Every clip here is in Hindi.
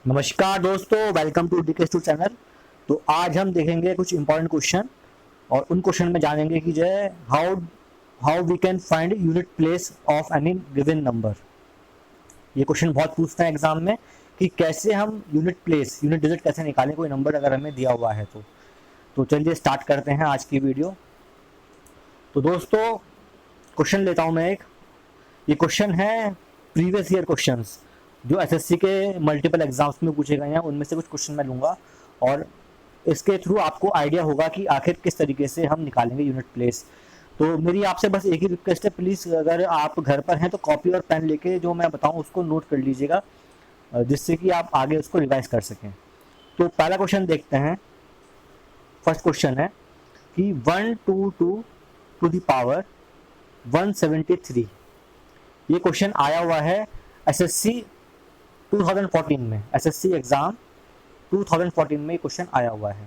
नमस्कार दोस्तों, वेलकम टू डीके चैनल। तो आज हम देखेंगे कुछ इंपॉर्टेंट क्वेश्चन और उन क्वेश्चन में जानेंगे कि जो है how how we can find unit place of any given number. ये क्वेश्चन बहुत पूछते हैं एग्जाम में कि कैसे हम यूनिट डिजिट कैसे निकालें कोई नंबर अगर हमें दिया हुआ है। तो चलिए स्टार्ट करते हैं आज की वीडियो। तो दोस्तों क्वेश्चन लेता हूँ मैं एक। ये क्वेश्चन है प्रीवियस ईयर क्वेश्चंस जो एसएससी के मल्टीपल एग्जाम्स में पूछे गए हैं, उनमें से कुछ क्वेश्चन मैं लूँगा और इसके थ्रू आपको आइडिया होगा कि आखिर किस तरीके से हम निकालेंगे यूनिट प्लेस। तो मेरी आपसे बस एक ही रिक्वेस्ट है, प्लीज़ अगर आप घर पर हैं तो कॉपी और पेन लेके जो मैं बताऊँ उसको नोट कर लीजिएगा, जिससे कि आप आगे उसको रिवाइज कर सकें। तो पहला क्वेश्चन देखते हैं। फर्स्ट क्वेश्चन है कि 122 टू द पावर 173। ये क्वेश्चन आया हुआ है एसएससी 2014 में, एसएससी एग्ज़ाम 2014 में ये क्वेश्चन आया हुआ है।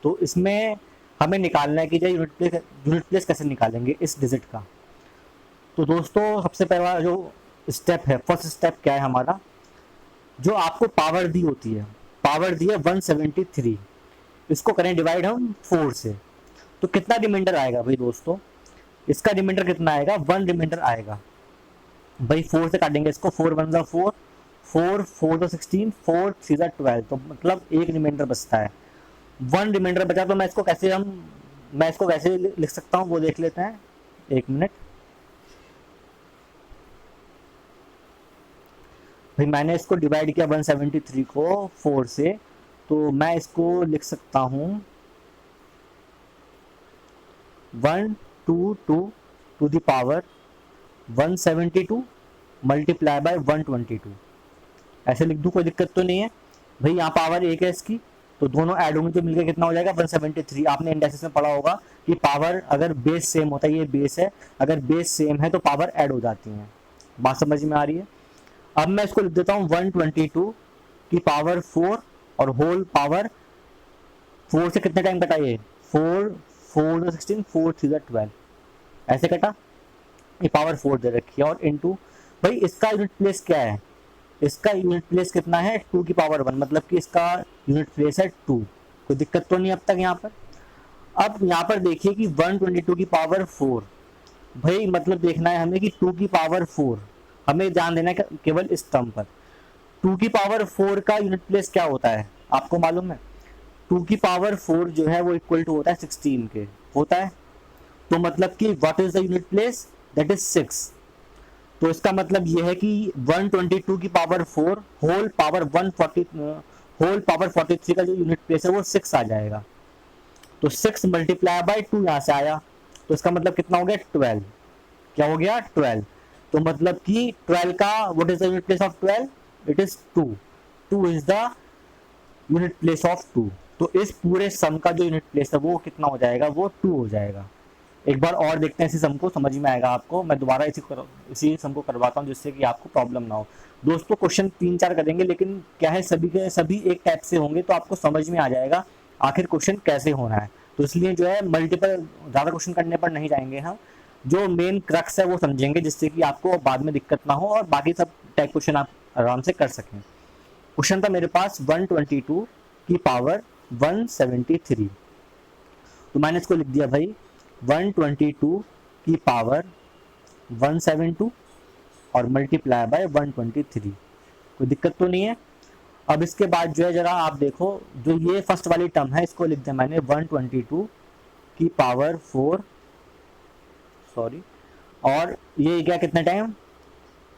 तो इसमें हमें निकालना है कि जो यूनिट प्लेस कैसे निकालेंगे इस डिजिट का। तो दोस्तों सबसे पहला जो स्टेप है, फर्स्ट स्टेप क्या है हमारा, जो आपको पावर दी होती है, पावर दी है 173, इसको करें डिवाइड हम 4 से। तो कितना रिमाइंडर आएगा भाई दोस्तों, इसका रिमाइंडर कितना आएगा, 1 रिमाइंडर आएगा भाई। 4 से काटेंगे इसको, 4 1 जा 4, 4 4 तो 16, 4 3 जा 12, तो मतलब एक रिमाइंडर बचता है। 1 रिमाइंडर बचा तो मैं इसको कैसे लिख सकता हूँ वो देख लेते हैं, एक मिनट भाई। मैंने इसको डिवाइड किया 173 को 4 से, तो मैं इसको लिख सकता हूँ 122 to the power 172 multiply by 122, ऐसे लिख दूँ, कोई दिक्कत तो नहीं है भाई। यहाँ पावर एक है इसकी, तो दोनों ऐड होंगे तो मिलकर कितना हो जाएगा 173। आपने इंडेक्सेस में पढ़ा होगा कि पावर अगर बेस सेम होता है, ये बेस है, अगर बेस सेम है तो पावर ऐड हो जाती हैं। बात समझ में आ रही है। अब मैं इसको लिख देता हूँ 122 की पावर 4 और होल पावर 4 से कितने टाइम कटा ये, 4 4 16, 4 3 12, ऐसे कटा। ये पावर 4 दे रखी है और इनटू भाई इसका यूनिट प्लेस क्या है, इसका यूनिट प्लेस कितना है 2 की पावर 1, मतलब कि इसका यूनिट प्लेस है 2। कोई दिक्कत तो नहीं अब तक यहाँ पर। अब यहाँ पर देखिए कि 122 की पावर 4, भाई मतलब देखना है हमें कि 2 की पावर 4, हमें ध्यान देना है केवल इस टर्म पर। 2 की पावर 4 का यूनिट प्लेस क्या होता है आपको मालूम है, 2 की पावर 4 जो है वो इक्वल टू होता है 16 के, होता है। तो मतलब कि what is the unit place, that is 6। तो इसका मतलब ये है कि 122 की पावर 4 होल पावर 43 का जो यूनिट प्लेस है वो 6 आ जाएगा। तो 6 मल्टीप्लाई बाय 2 यहाँ से आया, तो इसका मतलब कितना हो गया 12। क्या हो गया 12। तो मतलब कि 12 का what is the unit place of 12, it is 2। 2 is the unit place of 2। तो इस पूरे सम का जो यूनिट प्लेस है वो कितना हो जाएगा, वो 2 हो जाएगा। एक बार और देखते हैं इसी सम को, समझ में आएगा आपको। मैं दोबारा इसी सम को करवाता हूँ जिससे कि आपको प्रॉब्लम ना हो। दोस्तों क्वेश्चन 3 4 करेंगे, लेकिन क्या है सभी के सभी एक टाइप से होंगे, तो आपको समझ में आ जाएगा आखिर क्वेश्चन कैसे होना है। तो इसलिए जो है मल्टीपल ज़्यादा क्वेश्चन करने पर नहीं जाएंगे हम, जो मेन क्रक्स है वो समझेंगे, जिससे कि आपको बाद में दिक्कत ना हो और बाकी सब टाइप क्वेश्चन आप आराम से कर सकें। क्वेश्चन था मेरे पास 122 की पावर 173, तो मैंने इसको लिख दिया भाई 122 की पावर 172 और मल्टीप्लाई बाय 123। कोई दिक्कत तो नहीं है। अब इसके बाद जो है जरा आप देखो, जो ये फर्स्ट वाली टर्म है इसको लिख दिया मैंने 122 की पावर 4, सॉरी, और ये गया कितने टाइम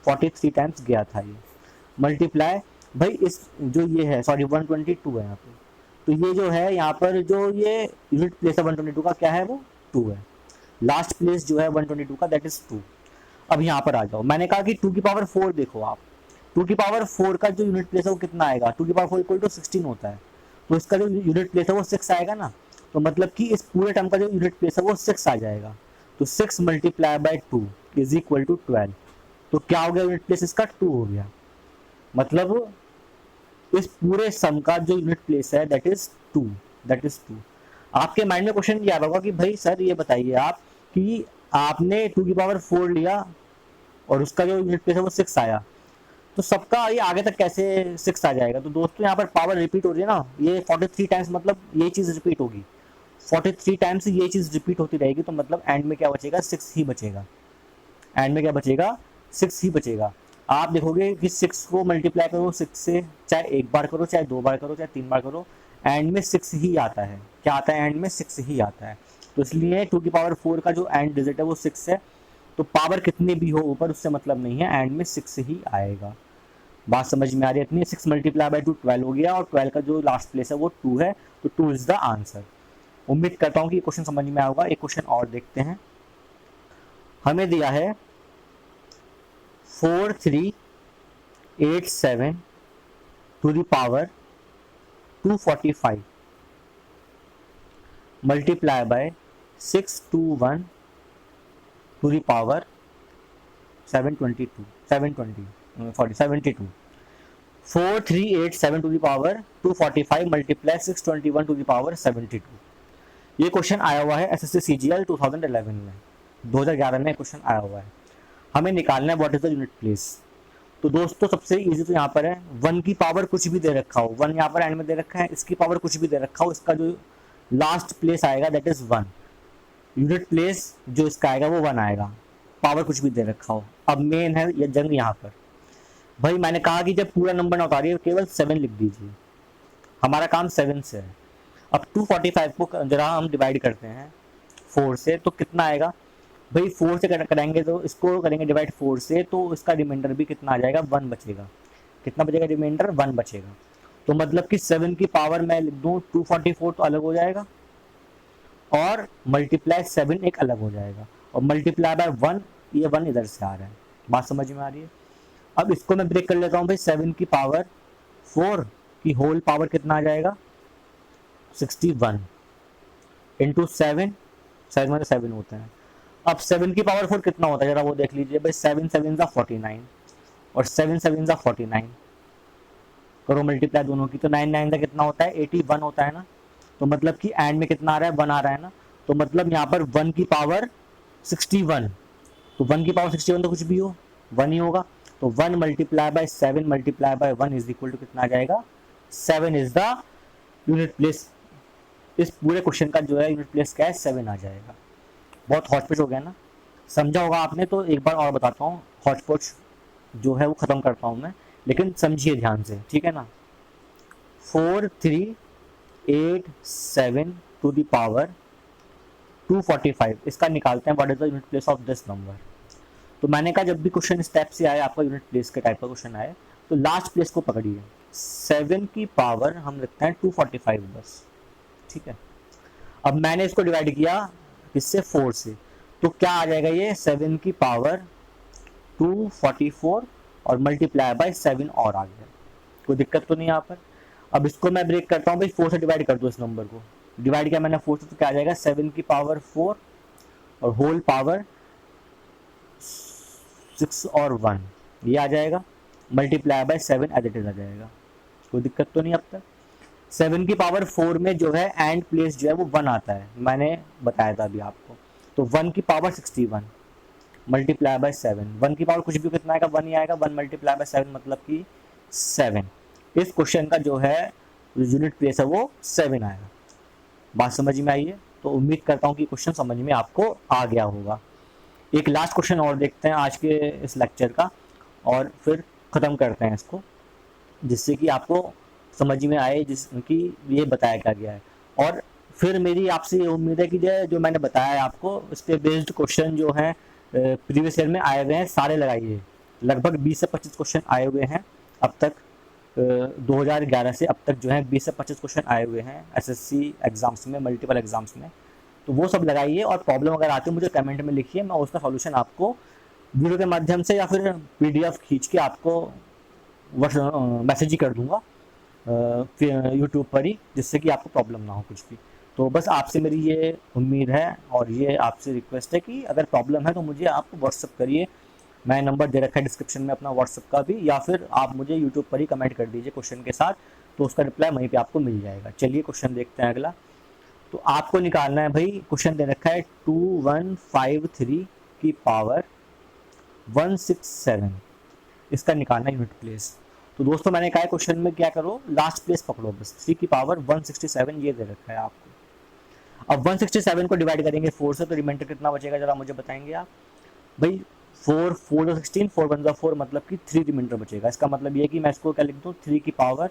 43 टाइम्स गया था ये, मल्टीप्लाई भाई इस जो ये है, सॉरी 122 है यहाँ पे, तो ये जो है यहाँ पर जो ये यूनिट प्लेस है 122 का क्या है वो 2 है। लास्ट प्लेस जो है 122 का दैट इज 2। अब यहाँ पर आ जाओ, मैंने कहा कि 2 की पावर 4 देखो आप, 2 की पावर 4 का जो यूनिट प्लेस है वो कितना आएगा, 2 की पावर 4 इक्वल टू 16 होता है, तो इसका जो यूनिट प्लेस है वो 6 आएगा ना। तो मतलब कि इस पूरे टर्म का जो यूनिट प्लेस है वो 6 आ जाएगा। तो 6 multiply by 2 is equal to 12। तो क्या हो गया यूनिट प्लेस इसका 2 हो गया। मतलब इस पूरे सम का जो यूनिट प्लेस है दैट इज 2, दैट इज 2। आपके माइंड में क्वेश्चन ये आ रहा होगा कि भाई सर ये बताइए आप कि आपने 2 की पावर 4 लिया और उसका जो यूनिट प्लेस है वो 6 आया, तो सबका ये आगे तक कैसे 6 आ जाएगा। तो दोस्तों यहाँ पर पावर रिपीट हो रही है ना, ये 43 टाइम्स, मतलब ये चीज़ रिपीट होगी 43 टाइम्स, ये चीज़ रिपीट होती रहेगी। तो मतलब एंड में क्या बचेगा, 6 ही बचेगा। एंड में क्या बचेगा, 6 ही बचेगा। आप देखोगे कि 6 को मल्टीप्लाई करो 6 से, चाहे एक बार करो, चाहे 2 बार करो, चाहे 3 बार करो, एंड में 6 ही आता है। क्या आता है, एंड में 6 ही आता है। तो इसलिए 2 की पावर 4 का जो एंड डिजिट है वो 6 है। तो पावर कितनी भी हो ऊपर उससे मतलब नहीं है, एंड में 6 ही आएगा। बात समझ में आ रही है इतनी। 6 मल्टीप्लाई बाई 2 12 हो गया, और 12 का जो लास्ट प्लेस है वो 2 है, तो 2 इज द आंसर। उम्मीद करता हूँ कि क्वेश्चन समझ में आएगा। एक क्वेश्चन और देखते हैं। हमें दिया है 4387 to the power 245 multiply by 621 to the power 722 72 4387 to the power 245 multiply 621 to the power 72। ये क्वेश्चन आया हुआ है एसएससी सीजीएल 2011 में, 2011 में क्वेश्चन आया हुआ है। हमें निकालना है what is the unit place. तो दोस्तों सबसे इजी तो यहाँ पर है, 1 की पावर कुछ भी दे रखा हो, 1 यहाँ पर एंड में दे रखा है, इसकी पावर कुछ भी दे रखा हो, इसका जो लास्ट प्लेस आएगा दैट इज 1। यूनिट प्लेस जो इसका आएगा वो 1 आएगा, पावर कुछ भी दे रखा हो। अब मेन है ये जंग यहाँ पर। भाई मैंने कहा कि जब पूरा नंबर ना उतारिए, केवल 7 लिख दीजिए, हमारा काम 7 से है। अब 245 को जरा हम डिवाइड करते हैं 4 से, तो कितना आएगा भाई, 4 से करेंगे तो इसको करेंगे डिवाइड 4 से, तो इसका रिमाइंडर भी कितना आ जाएगा, 1 बचेगा। कितना बचेगा रिमाइंडर, 1 बचेगा। तो मतलब कि 7 की पावर मैं लिख दूँ 244 तो अलग हो जाएगा, और मल्टीप्लाई 7 एक अलग हो जाएगा, और मल्टीप्लाई बाय 1, ये 1 इधर से आ रहा है। बात समझ में आ रही है। अब इसको मैं ब्रेक कर लेता हूँ भाई, 7 की पावर 4 की होल पावर कितना आ जाएगा 61 इंटू 7, 7 में 7 होते हैं। अब 7 की पावर 4 कितना होता है जरा वो देख लीजिए भाई, 7 7 ज़ा 49 और 7 7 ज़ा 49, करो मल्टीप्लाई दोनों की, तो 9 9 ज़ा कितना होता है 81 होता है ना। तो मतलब कि एंड में कितना आ रहा है, 1 आ रहा है ना। तो मतलब यहाँ पर 1 की पावर 61, तो 1 की पावर 61 तो कुछ भी हो 1 ही होगा। तो 1 multiply by 7 multiply by 1 is equal to कितना आ जाएगा, 7 इज द यूनिट प्लेस। इस पूरे क्वेश्चन का जो है यूनिट प्लेस क्या है, 7 आ जाएगा। बहुत हॉटपॉच हो गया ना, समझा होगा आपने। तो एक बार और बताता हूँ, हॉटपॉच जो है वो ख़त्म करता हूँ मैं, लेकिन समझिए ध्यान से, ठीक है ना। 4387 टू द पावर 245, इसका निकालते हैं what is the unit place of this number. तो मैंने कहा जब भी क्वेश्चन इस टाइप से आए, आपका यूनिट प्लेस के टाइप का क्वेश्चन आए, तो लास्ट प्लेस को पकड़िए। 7 की पावर हम लिखते हैं 245 बस, ठीक है। अब मैंने इसको डिवाइड किया किससे, 4 से, तो क्या आ जाएगा ये 7 की पावर 244 और मल्टीप्लाई बाय 7 और आ गया। कोई दिक्कत तो नहीं यहाँ पर। अब इसको मैं ब्रेक करता हूँ भाई, 4 से डिवाइड कर दो इस नंबर को। डिवाइड किया मैंने 4 से, तो क्या आ जाएगा 7 की पावर 4 और होल पावर 6 और 1, ये आ जाएगा, multiply by 7 as it is आ जाएगा। कोई दिक्कत तो नहीं अब तक। 7 की पावर 4 में जो है एंड प्लेस जो है वो 1 आता है, मैंने बताया था अभी आपको। तो 1 की पावर 61 मल्टीप्लाई बाय 7, 1 की पावर कुछ भी कितना आएगा 1 ही आएगा, 1 मल्टीप्लाई बाय 7 मतलब कि 7। इस क्वेश्चन का जो है यूनिट प्लेस है वो 7 आएगा। बात समझ में आई है। तो उम्मीद करता हूँ कि क्वेश्चन समझ में आपको आ गया होगा। एक लास्ट क्वेश्चन और देखते हैं आज के इस लेक्चर का, और फिर ख़त्म करते हैं इसको, जिससे कि आपको समझ में आए जिसकी ये बताया क्या गया है। और फिर मेरी आपसे ये उम्मीद है कि जो मैंने बताया है आपको, इस पर बेस्ड क्वेश्चन जो हैं प्रीवियस ईयर में आए हुए हैं सारे लगाइए। लगभग 20 से 25 क्वेश्चन आए हुए हैं अब तक, 2011 से अब तक जो है 20 से 25 क्वेश्चन आए हुए हैं एसएससी एग्जाम्स में, मल्टीपल एग्जाम्स में। तो वो सब लगाइए, और प्रॉब्लम अगर आती है मुझे कमेंट में लिखिए, मैं उसका सॉल्यूशन आपको वीडियो के माध्यम से या फिर पीडीएफ खींच के आपको मैसेज ही कर दूंगा यूट्यूब पर ही, जिससे कि आपको प्रॉब्लम ना हो कुछ भी। तो बस आपसे मेरी ये उम्मीद है और ये आपसे रिक्वेस्ट है कि अगर प्रॉब्लम है तो मुझे आप व्हाट्सअप करिए। मैं नंबर दे रखा है डिस्क्रिप्शन में अपना व्हाट्सअप का भी, या फिर आप मुझे यूट्यूब पर ही कमेंट कर दीजिए क्वेश्चन के साथ, तो उसका रिप्लाई वहीं पे आपको मिल जाएगा। चलिए क्वेश्चन देखते हैं अगला। तो आपको निकालना है भाई, क्वेश्चन दे रखा है 2153 की पावर 167 इसका निकालना यूनिट प्लेस। तो दोस्तों मैंने कहा क्वेश्चन में क्या करो, लास्ट प्लेस पकड़ो बस। 3 की पावर 167 ये दे रखा है आपको। अब 167 को डिवाइड करेंगे 4 से, तो रिमाइंडर कितना बचेगा जरा मुझे बताएंगे आप भाई। 4 4 16, 4 1 4, मतलब कि 3 रिमाइंडर बचेगा। इसका मतलब ये कि मैं इसको क्या लिख दूँ, 3 की पावर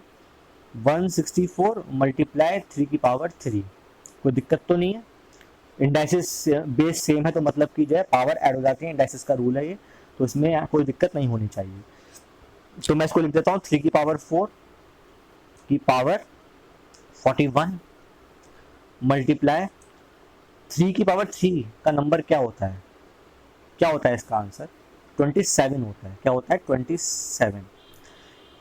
164 मल्टीप्लाई 3 की पावर 3। कोई दिक्कत तो नहीं है, इंडाइसिस बेस सेम है तो मतलब कि जो है पावर ऐड हो जाती है, इंडाइसिस का रूल है ये, तो इसमें कोई दिक्कत नहीं होनी चाहिए। तो मैं इसको लिख देता हूँ 3 की पावर 4 की पावर 41 मल्टीप्लाई 3 की पावर 3 का नंबर क्या होता है, क्या होता है इसका आंसर 27 होता है। क्या होता है 27।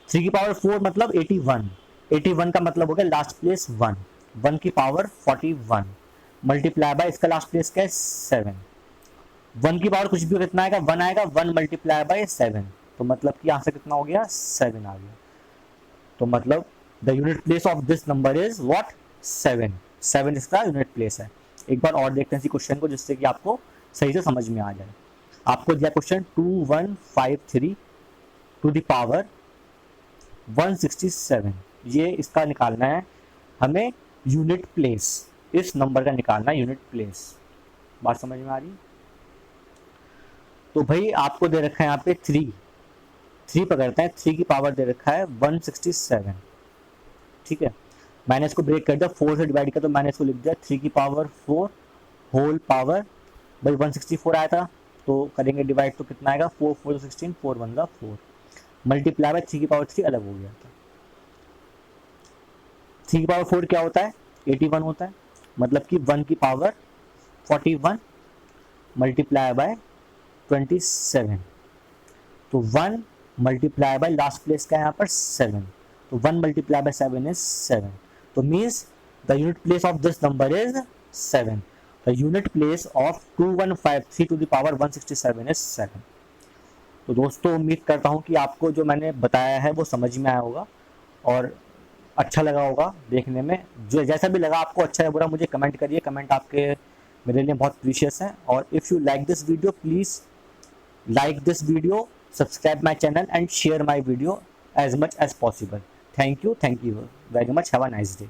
3 की पावर 4 मतलब 81, 81 का मतलब हो गया लास्ट प्लेस 1, 1 की पावर 41 मल्टीप्लाई बाय इसका लास्ट प्लेस क्या है 7। 1 की पावर कुछ भी कितना आएगा 1 आएगा, 1 मल्टीप्लाई बाय 7, तो मतलब कि यहाँ से कितना हो गया 7 आ गया। तो मतलब the unit place of this number is what 7, 7 इसका यूनिट प्लेस है। एक बार और देखते हैं इसी क्वेश्चन को जिससे कि आपको सही से समझ में आ जाए। आपको दिया क्वेश्चन 2153 टू द पावर 167, ये इसका निकालना है हमें यूनिट प्लेस, इस नंबर का निकालना है यूनिट प्लेस। बात समझ में आ रही है? तो भाई आपको दे रखा है यहाँ पे 3 पकड़ते हैं, 3 की पावर दे रखा है 167, ठीक है। मैंने इसको ब्रेक कर दिया, 4 से डिवाइड किया तो मैंने इसको लिख दिया 3 की पावर 4 होल पावर, भाई 164 आया था तो करेंगे डिवाइड तो कितना आएगा 4 4 16, 4 1 4 मल्टीप्लाई बाय 3 की पावर 3 अलग हो गया था। 3 की पावर 4 क्या होता है 81 होता है, मतलब कि 1 की पावर 41 मल्टीप्लाई बाय 27, तो 1 मल्टीप्लाई बाय लास्ट प्लेस का यहाँ पर 7, तो 1 मल्टीप्लाई बाय 7 इज 7, तो means the unit place of this number is 7। The unit place of 2153 to the power 167 is 7। तो दोस्तों उम्मीद करता हूँ कि आपको जो मैंने बताया है वो समझ में आया होगा और अच्छा लगा होगा देखने में। जो जैसा भी लगा आपको अच्छा है बुरा मुझे कमेंट करिए, कमेंट आपके मेरे लिए बहुत प्रीशियस हैं। और if you like this video please like this video, subscribe my channel and share my video as much as possible. Thank you very much. Have a nice day.